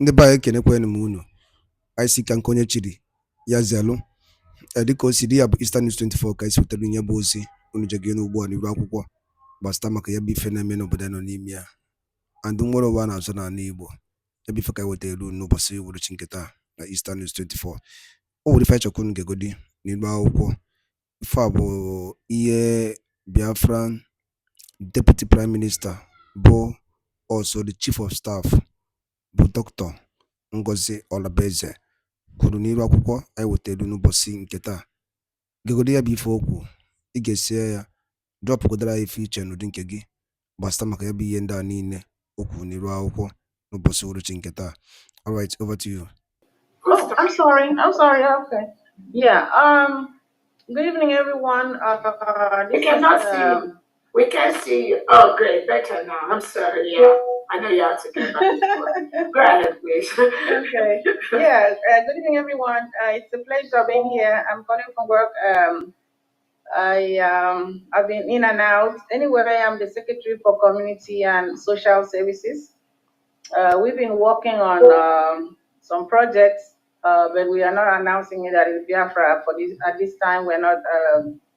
Ndị be anyị ekenekwanụ m unu. Anyị si ka nke onye chiri ya zelụ. Dịka o si dị ya bụ Eastern News 24 ka anyị si wetara ihe bụ ozi unu jege n'ugbu a n'iru akwụkwọ gbasịta maka ya bụ ife na-eme n'obodo anyị nọ n'ime ya and nwere ụwa na-azụ n'ala Igbo. Ya bụ ife ka anyị wetara elu n'ụbọchị uhuruchi nke taa na Eastern News 24. O nwere ife anyị chọkwa unu ga-egodi n'iru akwụkwọ. Ife a bụ ihe Biafran Deputy Prime Minister bụ also the Chief of Staff bụ Dr. Ngozi Olabeze kwuru n'iru akwụkwọ anyị wetara n'ụbọchị nke taa. Gegodi ya bụ ife okwu, ị ga-esi ya dropụgodara ya ife iche n'ụdị nke gị gbasịta maka ya bụ ihe ndị a niile okwu n'iru akwụkwọ n'ụbọchị uhuruchi nke taa. All right, over to you. Oh, I'm sorry. Okay. Yeah. Good evening, everyone. We cannot see you. We can't see you. Oh, great. Better now. I'm sorry. Yeah. I know you have to get back. Go ahead, please. Okay. Yeah. Good evening, everyone. It's a pleasure being here. I'm calling from work. I've been in and out. Anyway, I'm the Secretary for Community and Social Services. We've been working on some projects, but we are not announcing it at Biafra for this. At this time, we're not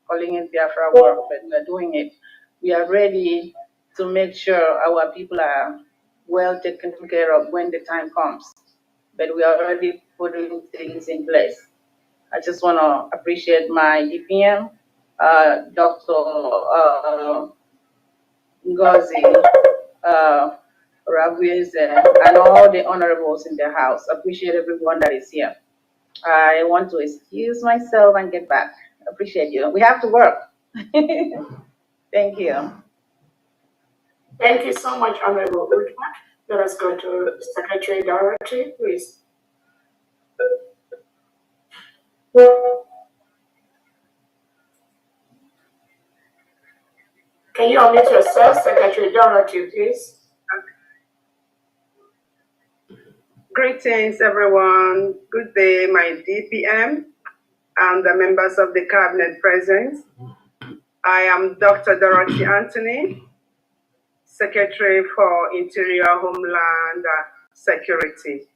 calling it Biafra work, but we're doing it. We are ready to make sure our people are well taken care of when the time comes. But we are already putting things in place. I just want to appreciate my DPM, Dr. Ngozi, Raviz, and all the honorables in the house. Appreciate everyone that is here. I want to excuse myself and get back. Appreciate you. We have to work. Thank you. Thank you so much, Honorable Ekpa. Let us go to Secretary Dorothy, please. Can you unmute yourself, Secretary Dorothy, please? Greetings, everyone. Good day, my DPM and the members of the cabinet present. I am Dr. Dorothy Anthony, Secretary for Interior Homeland Security.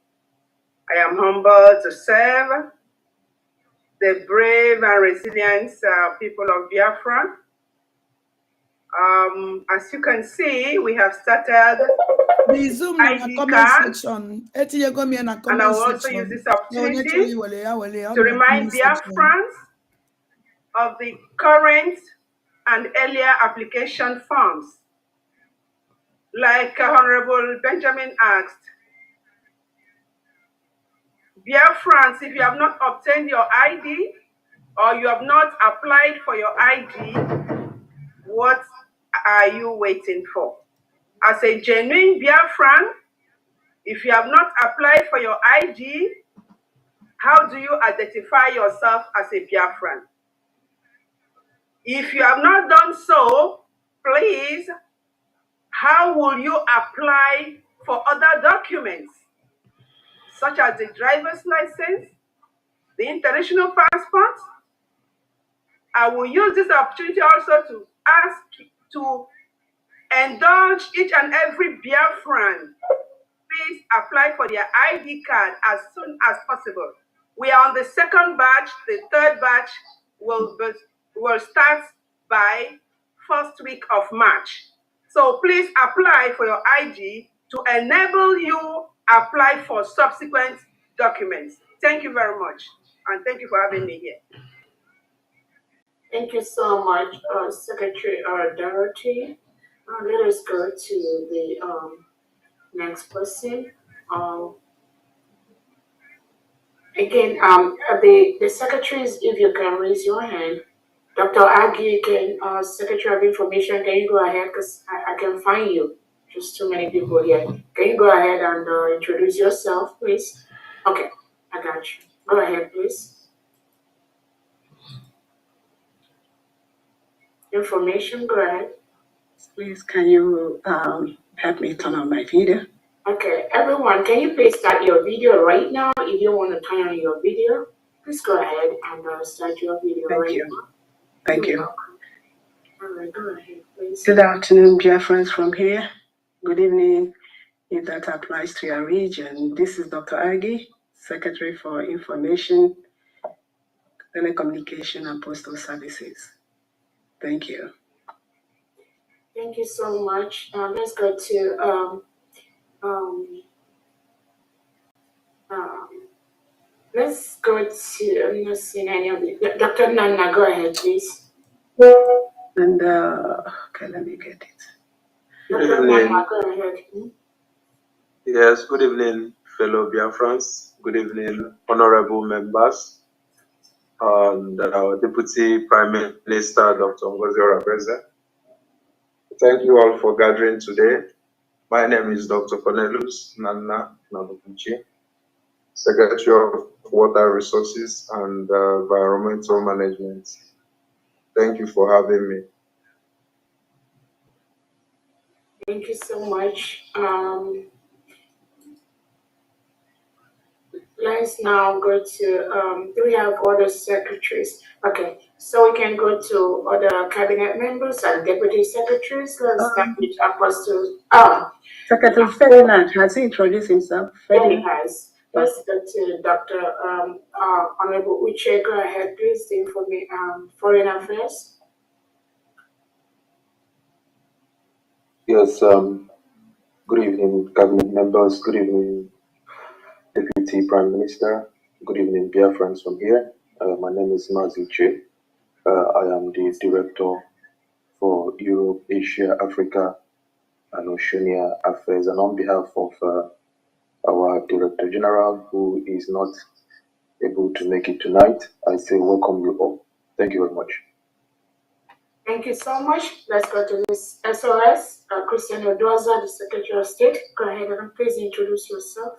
I am humbled to serve the brave and resilient people of Biafra. As you can see, we have started the Zoom ID comment cards, section. and I will also use this opportunity to remind Biafrans of the current and earlier application forms. Like Honorable Benjamin asked, Biafrans, if you have not obtained your ID or you have not applied for your ID, what are you waiting for? As a genuine Biafran, if you have not applied for your ID, how do you identify yourself as a Biafran? If you have not done so, please, how will you apply for other documents, such as the driver's license, the international passport? I will use this opportunity also to ask to indulge each and every Biafran. Please apply for their ID card as soon as possible. We are on the second batch. The third batch will start by first week of March. So please apply for your ID to enable you apply for subsequent documents. Thank you very much, and thank you for having me here. Thank you so much, Secretary Dorothy. Let us go to the next person. Again, the secretaries, if you can raise your hand. Dr. Agi, Secretary of Information, can you go ahead? Because I can find you. Just too many people here. Can you go ahead and introduce yourself, please? Okay, I got you. Go ahead, please. Information, go ahead. Please, can you help me turn on my video? Okay, everyone, can you please start your video right now? If you want to turn on your video, please go ahead and start your video right now. Thank you. All right, go ahead, please. Good afternoon, dear friends from here. Good evening, if that applies to your region. This is Dr. Aggie, Secretary for Information, Telecommunication and Postal Services. Thank you. Thank you so much. Let's go to let's go to I'm not seeing any of the Dr. Nana. Go ahead, please. And okay, let me get it. Dr. Nana, go ahead. Yes, good evening, fellow Biafrans. Good evening, honorable members, and our Deputy Prime Minister, Dr. Ngozi Oraveze. Thank you all for gathering today. My name is Dr. Cornelius Nana Nabukuchi, Secretary of Water Resources and Environmental Management. Thank you for having me. Thank you so much. Let's now go to, do we have other secretaries? Okay, so we can go to other cabinet members and deputy secretaries. Let's start with Apostle. Secretary Ferdinand, has he introduced himself? Yeah, he has. Let's go to Dr. Honorable Uche. Go ahead, please, the Foreign Affairs. Yes, good evening, cabinet members. Good evening, Deputy Prime Minister. Good evening, Biafrans from here. My name is Mazi Che. I am the Director for Europe, Asia, Africa, and Oceania Affairs. And on behalf of our Director General, who is not able to make it tonight, I say welcome you all. Thank you very much. Thank you so much. Let's go to this SOS. Christian Odoza, the Secretary of State. Go ahead and please introduce yourself.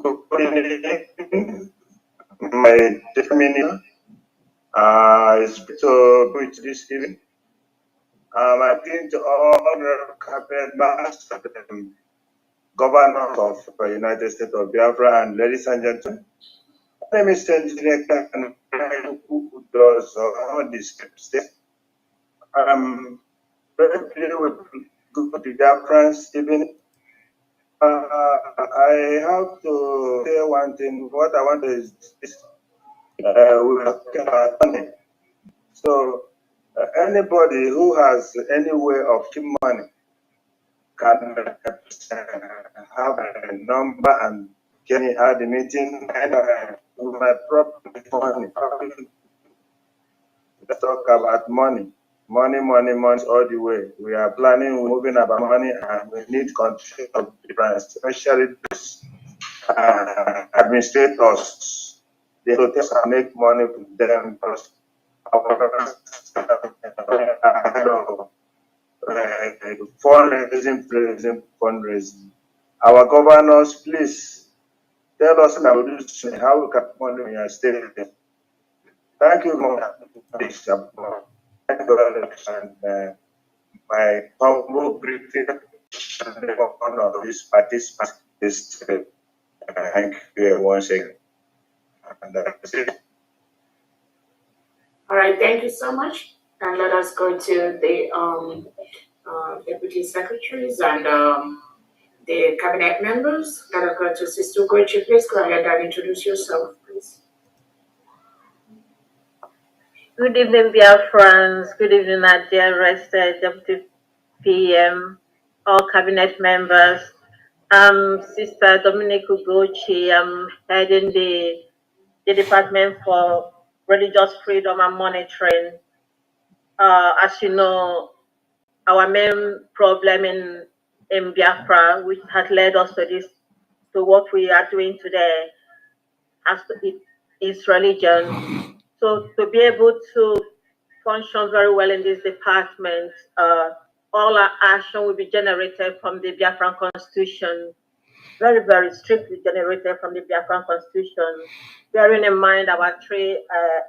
Good evening, my determination is to preach this evening. I think to all the cabinet members, governors of the United States of Biafra, and ladies and gentlemen, my name is Engineer and who does all these steps. I'm very pleased with good Biafrans evening. I have to say one thing. What I want is this. We are talking about money. So anybody who has any way of keeping money can have a number and get me at the meeting and my proper money. Let's talk about money. Money all the way. We are planning, moving about money, and we need control of the especially those administrators. They will make money with them because fundraising. Our governors, please tell us how we can money in your state. Thank you, and my humble greeting of this participant is thank you once again. And that's it. All right, thank you so much. And let us go to the deputy secretaries and the cabinet members. Let us go to Sister Gochi. Please go ahead and introduce yourself, please. Good evening, Biafrans. Good evening, Nadia Rested, Deputy PM, all cabinet members. Sister Dominic Ugochi. I'm heading the Department for Religious Freedom and Monitoring. As you know, our main problem in Biafra, which has led us to what we are doing today, is religion. So to be able to function very well in this department, all our action will be generated from the Biafran Constitution, very, very strictly generated from the Biafran Constitution, bearing in mind our three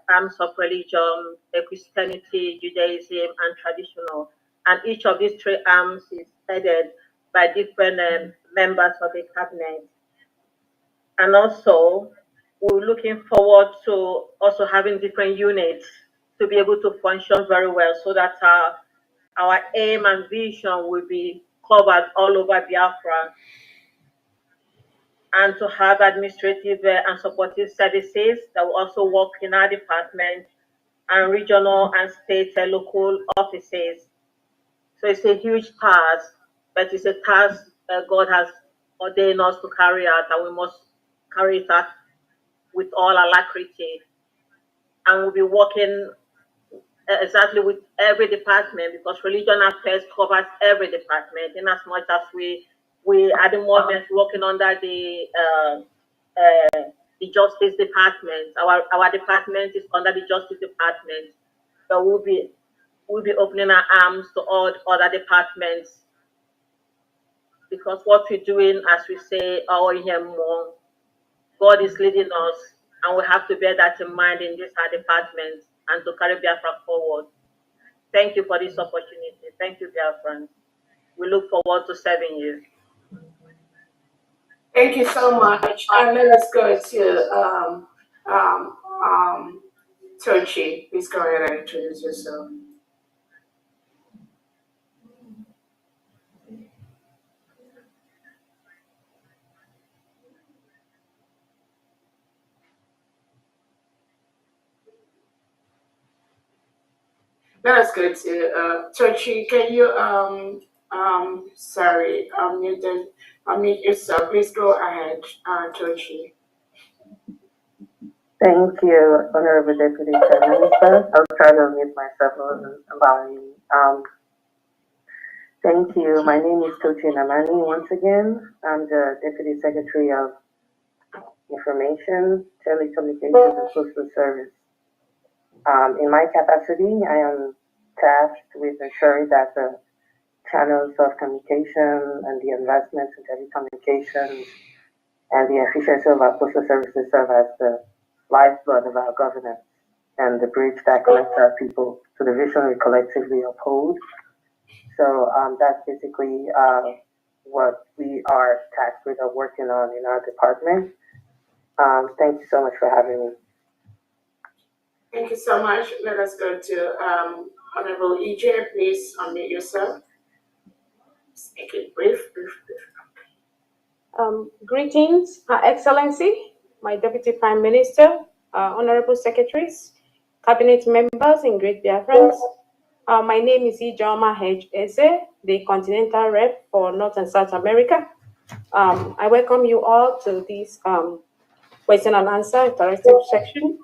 arms of religion, Christianity, Judaism, and traditional. And each of these three arms is headed by different members of the cabinet. And also, we're looking forward to also having different units to be able to function very well, so that our aim and vision will be covered all over Biafra, and to have administrative and supportive services that will also work in our department and regional and state and local offices. So it's a huge task, but it's a task God has ordained us to carry out, and we must carry it out with all alacrity. And we'll be working exactly with every department, because religion affairs covers every department, in as much as we at the moment working under the justice department. Our department is under the justice department, but we'll be opening our arms to all other departments, because what we're doing, as we say, our here more, God is leading us, and we have to bear that in mind in this our department and to carry Biafra forward. Thank you for this opportunity. Thank you, Biafran. We look forward to serving you. Thank you so much. And let us go to Tochi. Please go ahead and introduce yourself. Let us go to Tochi. Can you unmute yourself? Please go ahead, Tochi. Thank you, Honorable Deputy Prime Minister. I'll try to unmute myself. I wasn't allowing me. Thank you. My name is Tochi Namani. Once again, I'm the Deputy Secretary of Information, Telecommunications, and Postal Service. In my capacity, I am tasked with ensuring that the channels of communication and the investments in telecommunications and the efficiency of our postal services serve as the lifeblood of our governance and the bridge that connects our people to the vision we collectively uphold. So that's basically what we are tasked with working on in our department. Thank you so much for having me. Thank you so much. Let us go to Honorable EJ. Please unmute yourself. Make it brief. Greetings, Her Excellency, my Deputy Prime Minister, Honorable Secretaries, Cabinet members, and great Biafrans. My name is Ijoma H. Eze, the Continental Rep for North and South America. I welcome you all to this question and answer interactive section.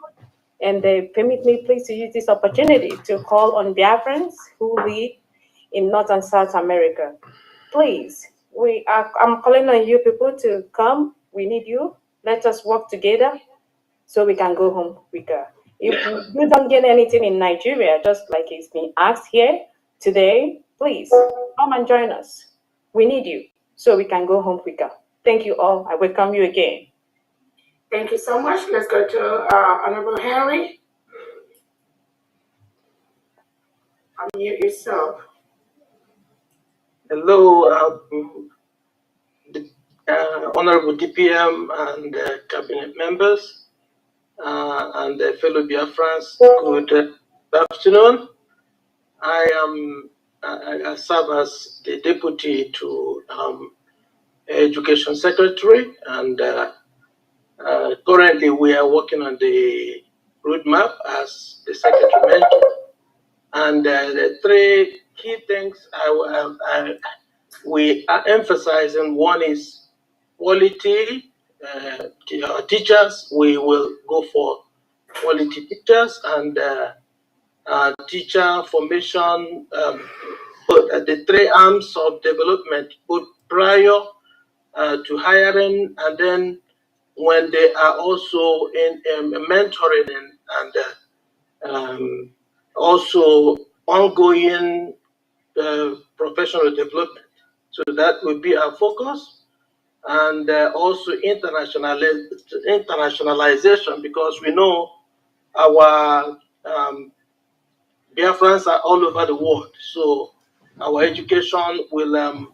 And permit me please to use this opportunity to call on Biafrans who live in North and South America. Please, I'm calling on you people to come. We need you. Let us work together so we can go home quicker. If you don't get anything in Nigeria, just like it's been asked here today, please come and join us. We need you so we can go home quicker. Thank you all. I welcome you again. Thank you so much. Let's go to Honorable Henry. Unmute yourself. Hello, Honorable DPM and Cabinet members and fellow Biafrans. Good afternoon. I serve as the Deputy to Education Secretary, and currently we are working on the roadmap, as the Secretary mentioned. And the three key things we are emphasizing: one is quality teachers. We will go for quality teachers and teacher formation, the three arms of development, both prior to hiring, and then when they are also in mentoring and also ongoing professional development. So that will be our focus. And also internationalization, because we know our Biafrans are all over the world. So our education will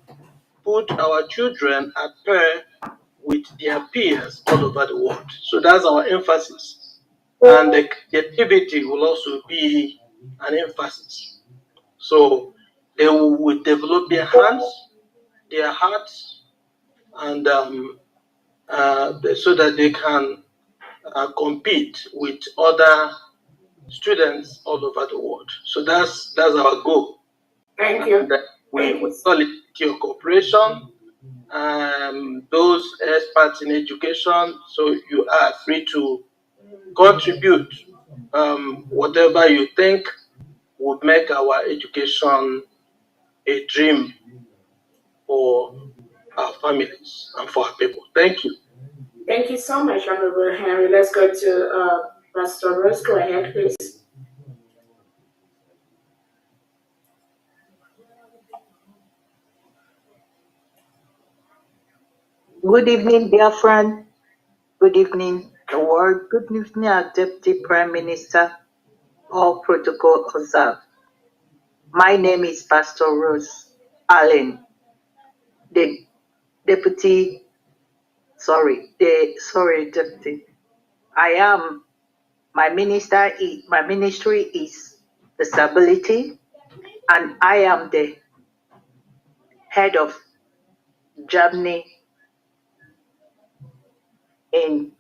put our children at pair with their peers all over the world. So that's our emphasis. and the creativity will also be an emphasis. So they will develop their hands, their hearts, and so that they can compete with other students all over the world. So that's our goal. Thank you. We solicit cooperation, those experts in education, so you are free to contribute whatever you think would make our education a dream for our families and for our people. Thank you. Thank you so much, Honorable Henry. Let's go to Pastor Rose. Go ahead, please. Good evening, dear friend. Good evening, the world. Good evening, our Deputy Prime Minister. All protocol observed. My name is Pastor Rose Allen, the Deputy. Deputy. My ministry is disability, and I am the head of Germany and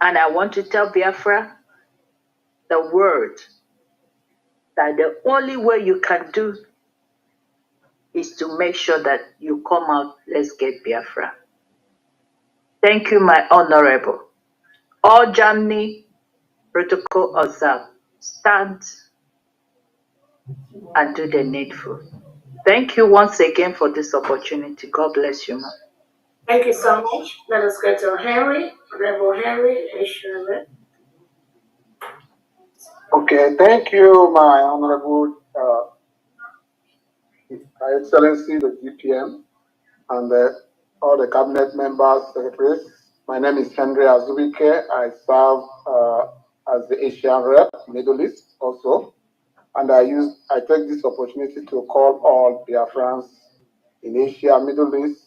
I want to tell Biafra, the world, that the only way you can do is to make sure that you come out, let's get Biafra. Thank you, my honorable. All Germany protocol observed. Stand and do the needful. Thank you once again for this opportunity. God bless you, ma'am. Thank you so much. Let us go to Henry, Honorable Henry. Okay, thank you, my honorable Excellency, the GPM, and all the cabinet members, secretaries. My name is Henry Azubike. I serve as the Asian rep, Middle East also. And I take this opportunity to call all Biafrans in Asia, Middle East.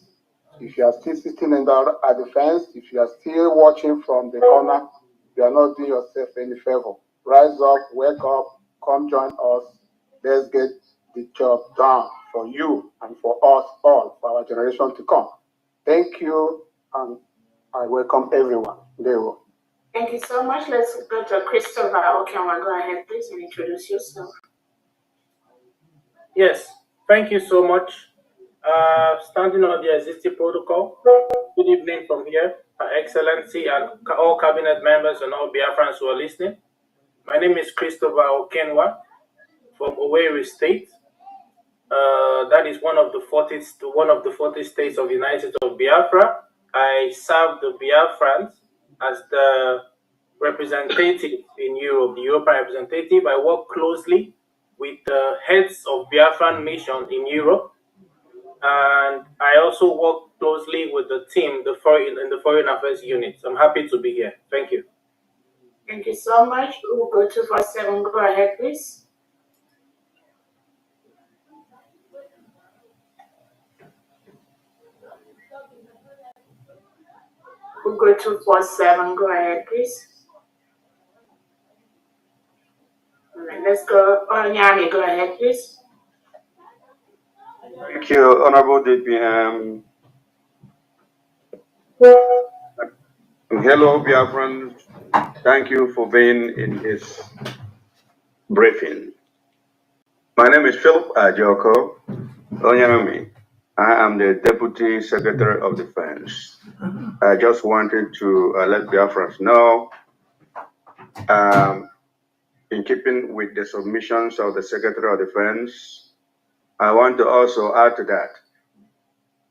If you are still sitting at the fence, if you are still watching from the corner, you are not doing yourself any favor. Rise up, wake up, come join us. Let's get the job done for you and for us all, for our generation to come. Thank you, and I welcome everyone. Thank you so much. Let's go to Christopher Okenwa. Go ahead, please, and introduce yourself. Yes, thank you so much. Standing on the existing protocol, good evening from here, Her Excellency and all cabinet members and all Biafrans who are listening. My name is Christopher Okenwa from Owerri State. That is one of the 40 states of the United States of Biafra. I serve the Biafrans as the representative in Europe, the European representative. I work closely with the heads of Biafran mission in Europe, and I also work closely with the team in the Foreign Affairs unit. I'm happy to be here. Thank you. Thank you so much. We'll go to 247. Go ahead, please. We'll go to 247. Go ahead, please. All right, let's go. Nyami, go ahead, please. Thank you, Honorable DPM. Hello, Biafrans. Thank you for being in this briefing. My name is Philip Ajoko Onyami. I am the Deputy Secretary of Defense. I just wanted to let Biafrans know, in keeping with the submissions of the Secretary of Defense, I want to also add to that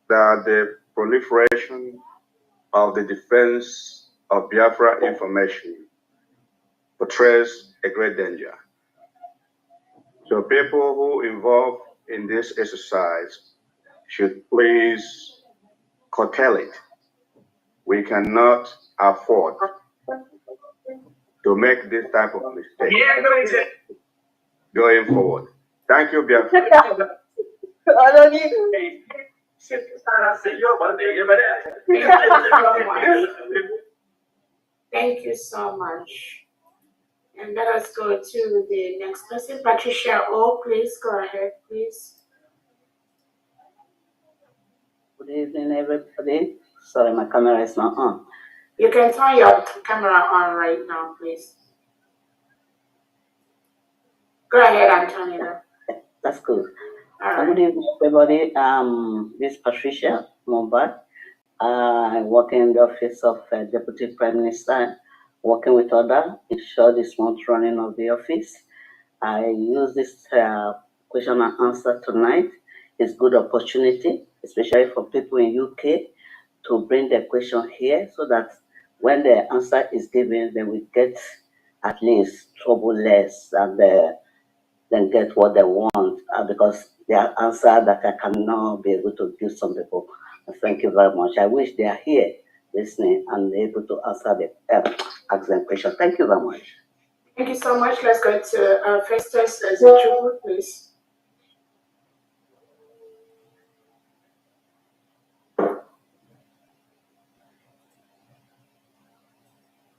the proliferation of the defense of Biafra information portrays a great danger. So people who involved in this exercise should please curtail it. We cannot afford to make this type of mistake going forward. Thank you, Biafra. Thank you so much. And let us go to the next person. Patricia O, please go ahead, please. Good evening, everybody. Sorry, my camera is not on. You can turn your camera on right now, please. Go ahead and turn it on. That's good. All Good evening, everybody. This is Patricia Mombad. I work in the office of Deputy Prime Minister, working with others, ensure the smooth running of the office. I use this question and answer tonight. It's good opportunity, especially for people in UK, to bring their question here so that when the answer is given, they will get at least trouble less and then get what they want because they are answer that I cannot be able to give some people. Thank you very much. I wish they are here listening and able to answer the ask them question. Thank you very much. Thank you so much. Let's go to Festus Ezechiel, please.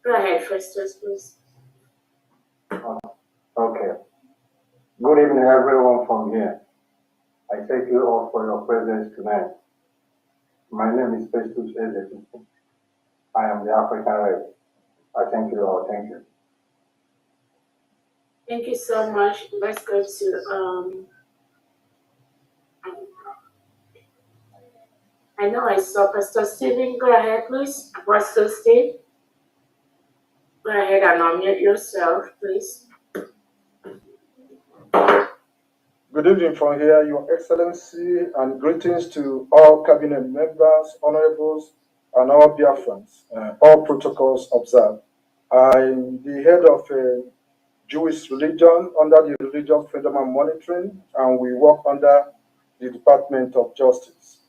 Go ahead, Festus, please. Okay. Good evening, everyone from here. I thank you all for your presence tonight. My name is Festus Ezechiel. I am the African Red. I thank you all. Thank you. Thank you so much. Let's go to I know I saw Pastor Stephen. Go ahead, please. Pastor Steve. Go ahead and unmute yourself, please. Good evening from here, Your Excellency, and greetings to all cabinet members, honorables, and all Biafrans. All protocols observed. I'm the head of a Jewish religion under the Religious Freedom and Monitoring, and we work under the Department of Justice.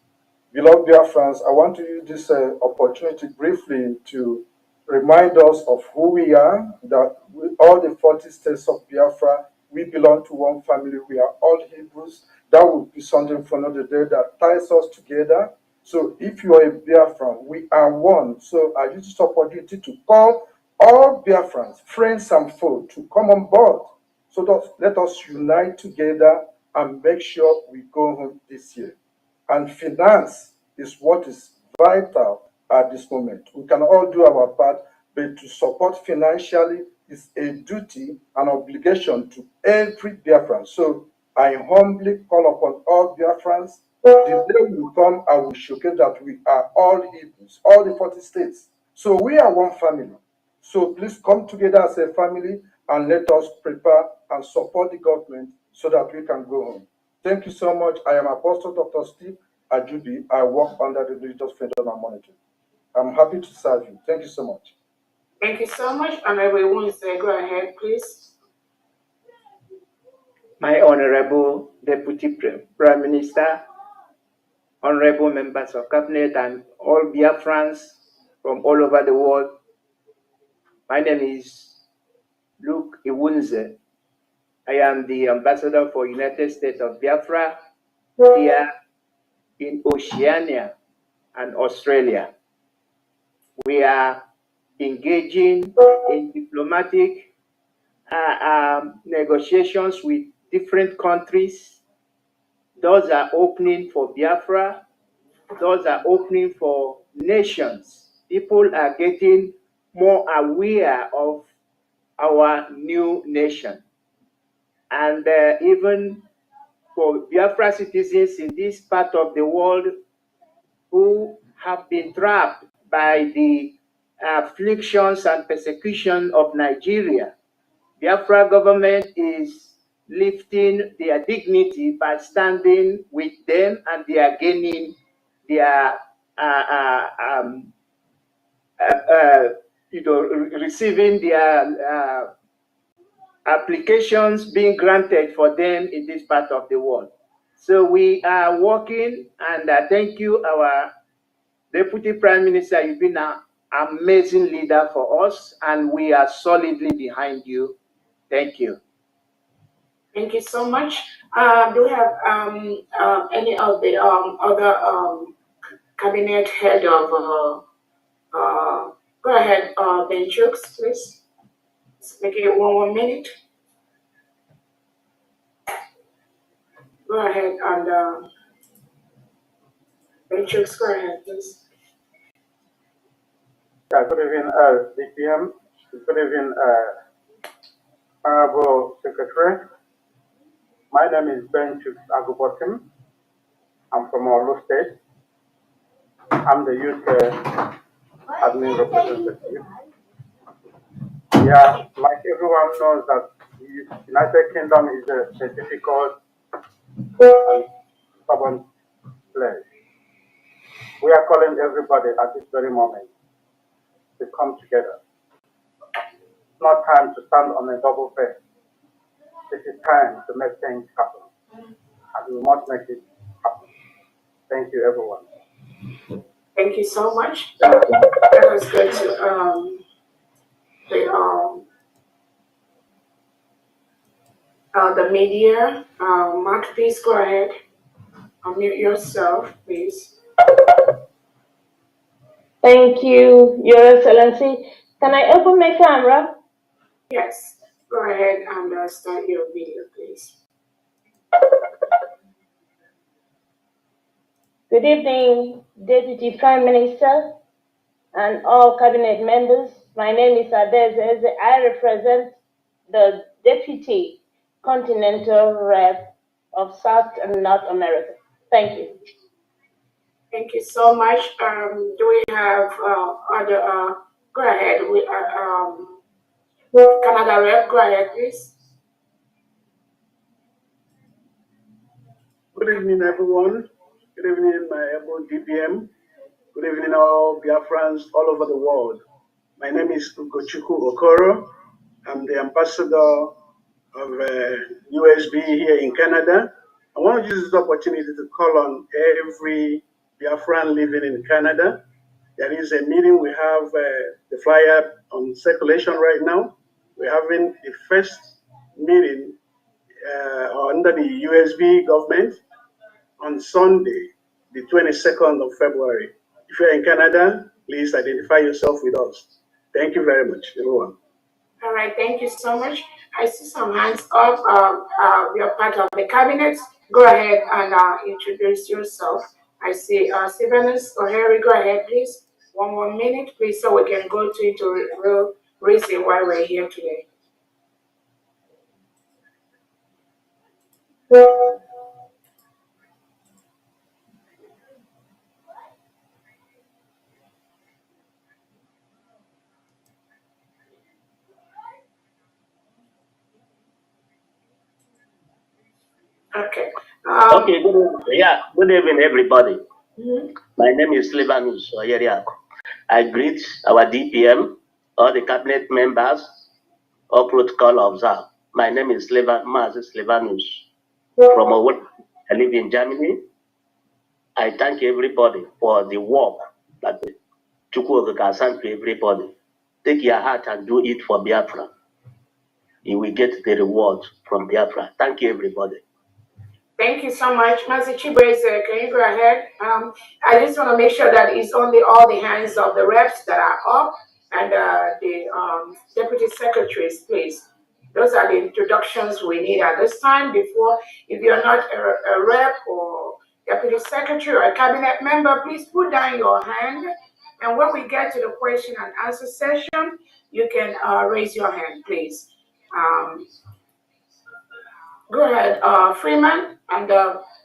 Beloved Biafrans, I want to use this opportunity briefly to remind us of who we are, that all the 40 states of Biafra, we belong to one family. We are all Hebrews. That would be something for another day that ties us together. So if you are a Biafran, we are one. So I use this opportunity to call all Biafrans, friends and foes, to come on board. So let us unite together and make sure we go home this year. And finance is what is vital at this moment. We can all do our part, but to support financially is a duty and obligation to every Biafran. So I humbly call upon all Biafrans. The day will come, I will showcase that we are all Hebrews, all the 40 states. So we are one family. So please come together as a family and let us prepare and support the government so that we can go home. Thank you so much. I am Apostle Dr. Steve Ajubi. I work under the Religious Freedom and Monitoring. I'm happy to serve you. Thank you so much. Thank you so much. Honorable Wednesday, go ahead, please. My Honorable Deputy Prime Minister, honorable members of Cabinet, and all Biafrans from all over the world, my name is Luke Iwunze. I am the ambassador for United States of Biafra here in Oceania and Australia. We are engaging in diplomatic negotiations with different countries. Doors are opening for Biafra. Doors are opening for nations. People are getting more aware of our new nation. And even for Biafra citizens in this part of the world who have been trapped by the afflictions and persecution of Nigeria, Biafra government is lifting their dignity by standing with them, and they are gaining their receiving their applications being granted for them in this part of the world. So we are working, and thank you, our Deputy Prime Minister. You've been an amazing leader for us, and we are solidly behind you. Thank you. Thank you so much. Do we have any of the other cabinet head of Go ahead, Ben Chooks, please. Let's make it 1 more minute. Go ahead and Ben Chooks, go ahead, please. Yeah, good evening, DPM. Good evening, Honorable Secretary. My name is Ben Chooks Agubotim. I'm from Olu State. I'm the youth admin representative. Yeah, like everyone knows that the United Kingdom is a difficult and stubborn place. We are calling everybody at this very moment to come together. It's not time to stand on a double face. This is time to make things happen. And we must make it happen. Thank you, everyone. Thank you so much. Let us go to the media. Mark, please go ahead. Unmute yourself, please. Thank you, Your Excellency. Can I open my camera? Yes. Go ahead and start your video, please. Good evening, Deputy Prime Minister and all cabinet members. My name is Adez Eze. I represent the Deputy Continental Rep of South and North America. Thank you. Thank you so much. Do we have other? Go ahead. We Canada Rep. Go ahead, please. Good evening, everyone. Good evening, my able DPM. Good evening, all Biafrans all over the world. My name is Ugochukwu Okoro. I'm the ambassador of U.S.B. here in Canada. I want to use this opportunity to call on every Biafran living in Canada. There is a meeting. We have the flyer on circulation right now. We're having the first meeting under the U.S.B. government on Sunday, the 22nd of February. If you're in Canada, please identify yourself with us. Thank you very much, everyone. All right, thank you so much. I see some hands up. You're part of the cabinet. Go ahead and introduce yourself. I see Sylvanus O'Hare. Go ahead, please. 1 more minute, please, so we can go into real reason why we're here today. Okay. Okay, good evening. Yeah, good evening, everybody. My name is Sylvanus Oyeriako. I greet our DPM, all the cabinet members, all protocol observed. My name is Sylvanus from Owood. I live in Germany. I thank everybody for the work that Chukwu can send to everybody. Take your heart and do it for Biafra. You will get the reward from Biafra. Thank you, everybody. Thank you so much. Mazi Chibweze, can you go ahead? I just want to make sure that it's only all the hands of the reps that are up and the deputy secretaries, please. Those are the introductions we need at this time. Before, if you're not a rep or deputy secretary or a cabinet member, please put down your hand. And when we get to the question and answer session, you can raise your hand, please. Go ahead, Freeman, and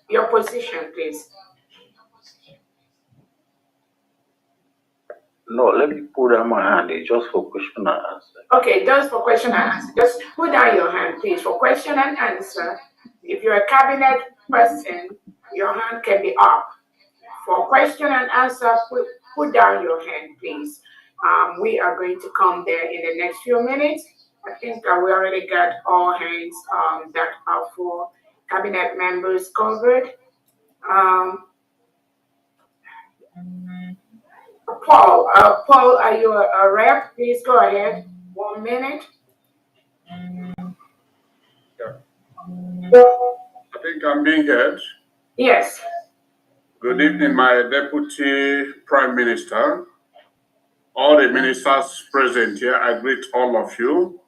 your position, please. No, let me put down my hand. It's just for question and answer. Okay, just for question and answer. Just put down your hand, please, for question and answer. If you're a cabinet person, your hand can be up. For question and answer, put down your hand, please. We are going to come there in the next few minutes. I think we already got all hands that are for cabinet members covered. Paul, are you a rep? Please go ahead. 1 minute. I think I'm being heard. Yes. Good evening, my Deputy Prime Minister, all the ministers present here, I greet all of you.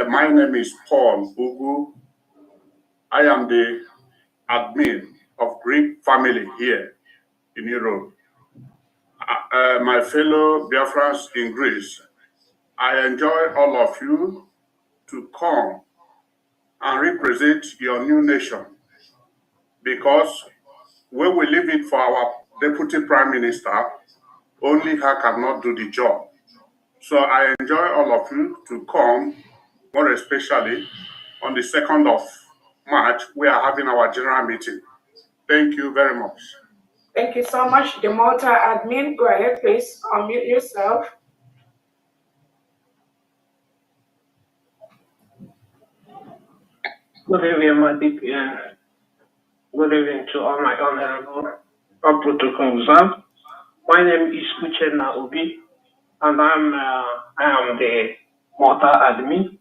My name is Paul Ugu. I am the admin of Greek family here in Europe. My fellow Biafrans in Greece, I enjoy all of you to come and represent your new nation, because when we leave it for our Deputy Prime Minister, only her cannot do the job. So I enjoy all of you to come, more especially on the 2nd of March, we are having our general meeting. Thank you very much. Thank you so much. The Malta admin, go ahead, please. Unmute yourself. Good evening, my DPN. Good evening to all my honorable protocol observed. My name is Uchenna Obi, and I am the Malta admin.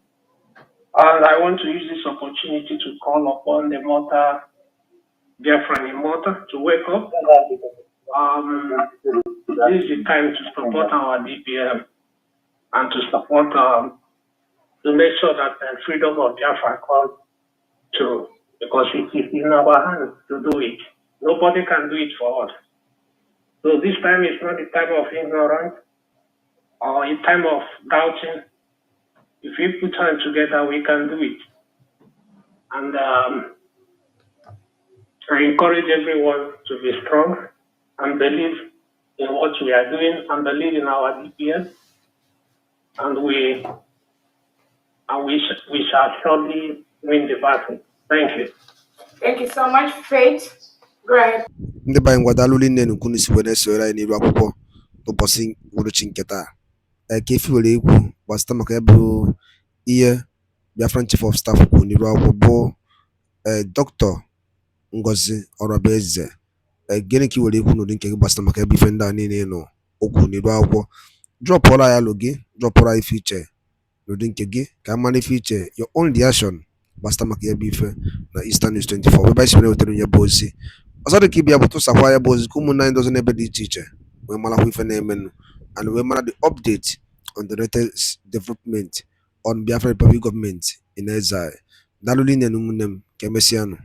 And I want to use this opportunity to call upon the Malta Biafran in Malta to wake up. This is the time to support our DPM and to support to make sure that the freedom of Biafra comes true, because it is in our hands to do it. Nobody can do it for us. So this time is not the time of ignorance or a time of doubting. If we put hands together, we can do it. And I encourage everyone to be strong and believe in what we are doing and believe in our DPS. And we shall surely win the battle. Thank you. Thank you so much, Faith. Go ahead. ndị be anyị ngwadalụli nne nkunu si wee na-esore anyị n'iru akwụkwọ n'ụbọchị uhuruchi nke taa ka efi were ekwu gbasịta maka ebe ihe Biafran Chief of Staff kwuru n'iru akwụkwọ bụ Dr. Ngozi Orabaeze. Gịnị ka i were ekwu n'ụdị nke gị gbasịta maka ebe ife ndị a niile nọ okwu n'iru akwụkwọ? Drọpụrụ anyị alụ gị, drọpụrụ anyị ife iche n'ụdị nke gị ka a mara ife iche your own reaction gbasịta maka ebe ife na Eastern News 24 webe anyị si were wetara onye bụ ozi ọzọ dị ka ịbịa bụ tụsakwa ya bụ ozi ka ụmụnne anyị dozi n'ebe dị iche iche wee marakwa ife na-emenụ and wee mara the update on the latest development on Biafra Republic government in exile. Daalụ rinne na ụmụnne m ka emesịanụ.